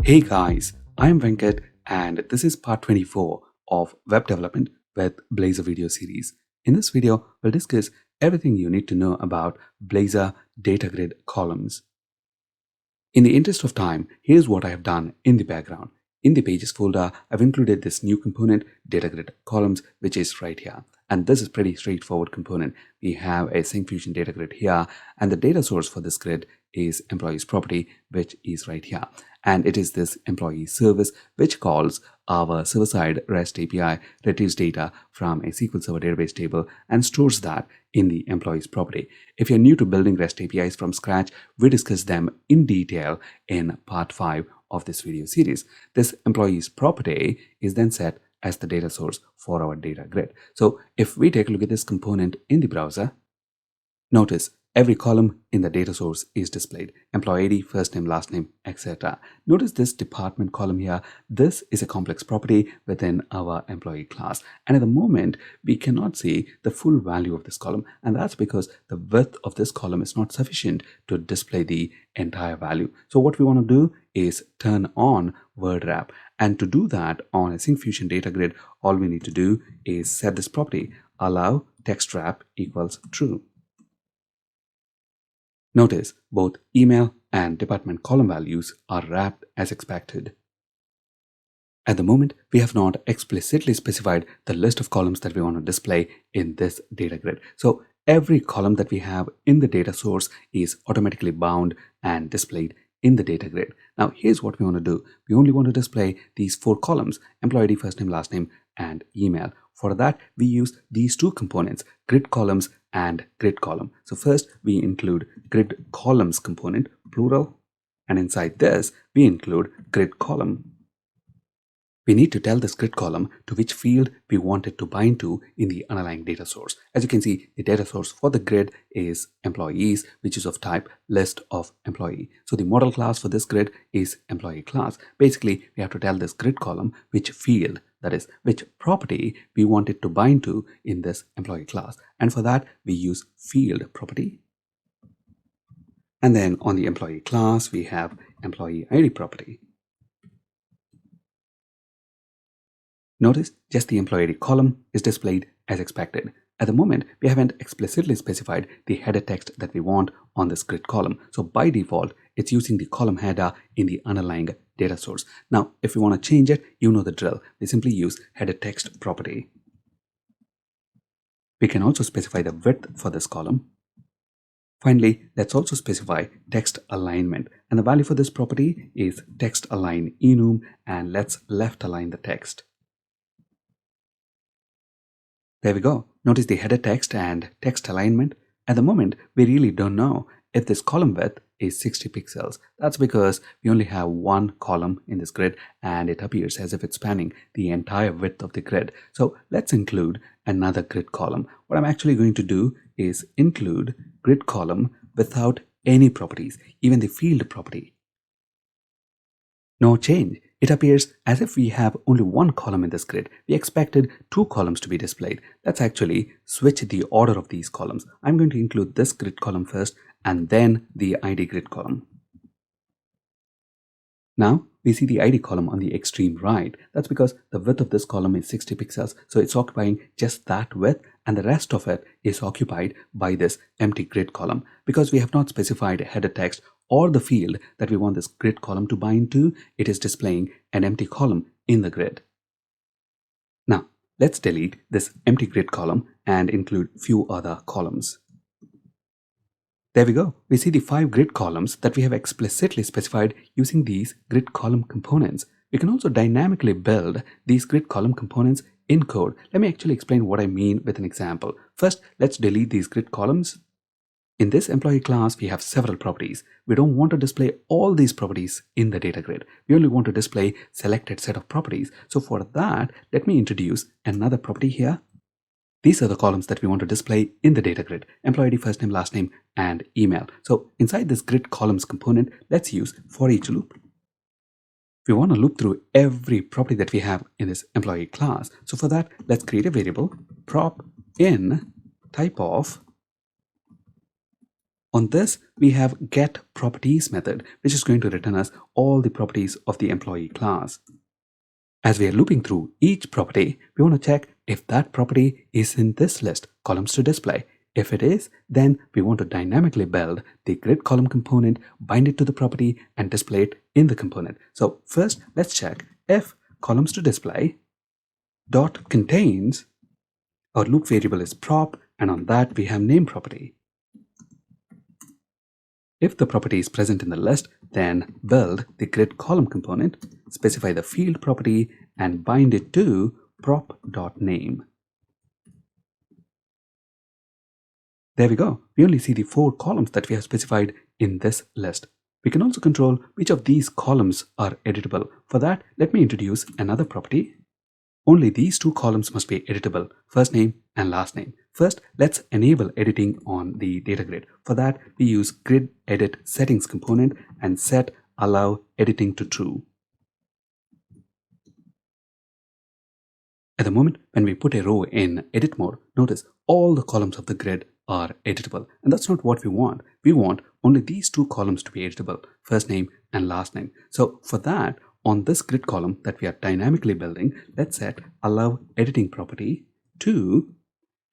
Hey guys, I am Venkat and this is part 24 of web development with Blazor video series. In this video, we'll discuss everything you need to know about Blazor Datagrid columns. In the interest of time, here's what I have done in the background. In the pages folder, I've included this new component, Datagrid columns, which is right here. And this is pretty straightforward component. We have a Syncfusion data grid here, and the data source for this grid is employees property, which is right here. And it is this employee service, which calls our server-side REST API, retrieves data from a SQL Server database table and stores that in the employees property. If you're new to building REST APIs from scratch, we discuss them in detail in part 5 of this video series. This employees property is then set as the data source for our data grid. So if we take a look at this component in the browser, notice every column in the data source is displayed. Employee ID, first name, last name, etc. Notice this department column here. This is a complex property within our employee class. And at the moment, we cannot see the full value of this column. And that's because the width of this column is not sufficient to display the entire value. So what we want to do is turn on word wrap. And to do that on a Syncfusion data grid, all we need to do is set this property, allow text wrap equals true. Notice both email and department column values are wrapped as expected. At the moment, we have not explicitly specified the list of columns that we want to display in this data grid. So every column that we have in the data source is automatically bound and displayed in the data grid. Now here's what we want to do. We only want to display these 4 columns, employee ID, first name, last name, and email. For that, we use these 2 components, grid columns and grid column. So first we include grid columns component, plural, and inside this we include grid column. We need to tell this grid column to which field we want it to bind to in the underlying data source. As you can see, the data source for the grid is employees, which is of type list of employee. So the model class for this grid is employee class. Basically, we have to tell this grid column which field, that is, which property we want it to bind to in this employee class. And for that, we use field property. And then on the employee class, we have employee ID property. Notice just the employee ID column is displayed as expected. At the moment, we haven't explicitly specified the header text that we want on this grid column. So by default, it's using the column header in the underlying data source. Now, if we want to change it, you know the drill. We simply use header text property. We can also specify the width for this column. Finally, let's also specify text alignment. And the value for this property is text align enum, and let's left align the text. There we go. Notice the header text and text alignment. At the moment, we really don't know if this column width is 60 pixels. That's because we only have one column in this grid and it appears as if it's spanning the entire width of the grid. So let's include another grid column. What I'm actually going to do is include grid column without any properties, even the field property. No change. It appears as if we have only one column in this grid. We expected 2 columns to be displayed. Let's actually switch the order of these columns. I'm going to include this grid column first and then the ID grid column. Now we see the ID column on the extreme right. That's because the width of this column is 60 pixels. So it's occupying just that width and the rest of it is occupied by this empty grid column. Because we have not specified header text or the field that we want this grid column to bind to, it is displaying an empty column in the grid. Now, let's delete this empty grid column and include few other columns. There we go. We see the 5 grid columns that we have explicitly specified using these grid column components. We can also dynamically build these grid column components in code. Let me actually explain what I mean with an example. First, let's delete these grid columns. In this employee class, we have several properties. We don't want to display all these properties in the data grid. We only want to display selected set of properties. So for that, let me introduce another property here. These are the columns that we want to display in the data grid: employee ID, first name, last name, and email. So inside this grid columns component, let's use for each loop. We want to loop through every property that we have in this employee class. So for that, let's create a variable prop in type of On this, we have get properties method, which is going to return us all the properties of the employee class. As we are looping through each property, we want to check if that property is in this list, columns to display. If it is, then we want to dynamically build the grid column component, bind it to the property, and display it in the component. So first, let's check if columns to display dot contains, our loop variable is prop, and on that we have name property. If the property is present in the list, then build the grid column component, specify the field property, and bind it to prop.name. There we go. We only see the 4 columns that we have specified in this list. We can also control which of these columns are editable. For that, let me introduce another property. Only these 2 columns must be editable, first name and last name. First, let's enable editing on the data grid. For that, we use grid edit settings component and set allow editing to true. At the moment, when we put a row in edit mode, notice all the columns of the grid are editable. And that's not what we want. We want only these 2 columns to be editable, first name and last name. So for that, on this grid column that we are dynamically building, let's set allow editing property to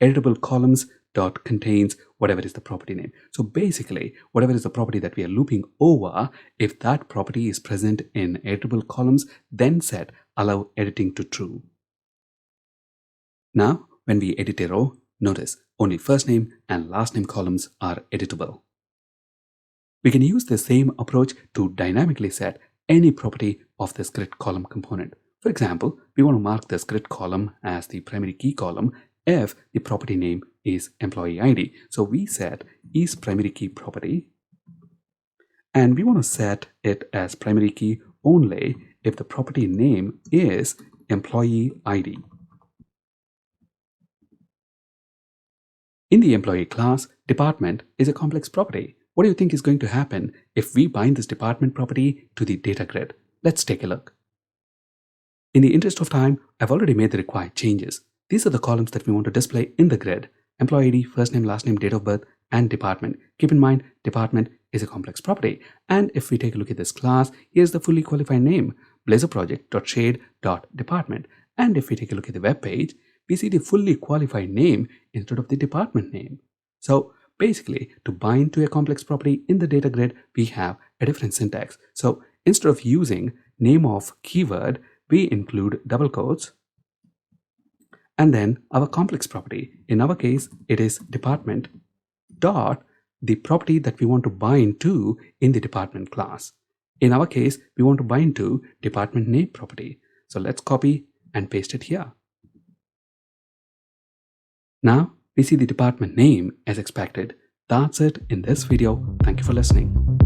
editable columns dot contains whatever is the property name. So basically, whatever is the property that we are looping over, if that property is present in editable columns, then set allow editing to true. Now, when we edit a row, notice only first name and last name columns are editable. We can use the same approach to dynamically set any property of this grid column component. For example, we want to mark this grid column as the primary key column if the property name is employee ID. So we set is primary key property, and we want to set it as primary key only if the property name is employee ID. In the employee class, department is a complex property. What do you think is going to happen if we bind this department property to the data grid? Let's take a look. In the interest of time, I've already made the required changes. These are the columns that we want to display in the grid: employee ID, first name, last name, date of birth, and department. Keep in mind, department is a complex property. And if we take a look at this class, here's the fully qualified name, blazorproject.shade.department. And if we take a look at the web page, we see the fully qualified name instead of the department name. So basically, to bind to a complex property in the data grid, we have a different syntax. So instead of using name of keyword, we include double quotes and then our complex property. In our case, it is department dot the property that we want to bind to in the department class. In our case, we want to bind to department name property. So let's copy and paste it here. Now we see the department name as expected. That's it in this video. Thank you for listening.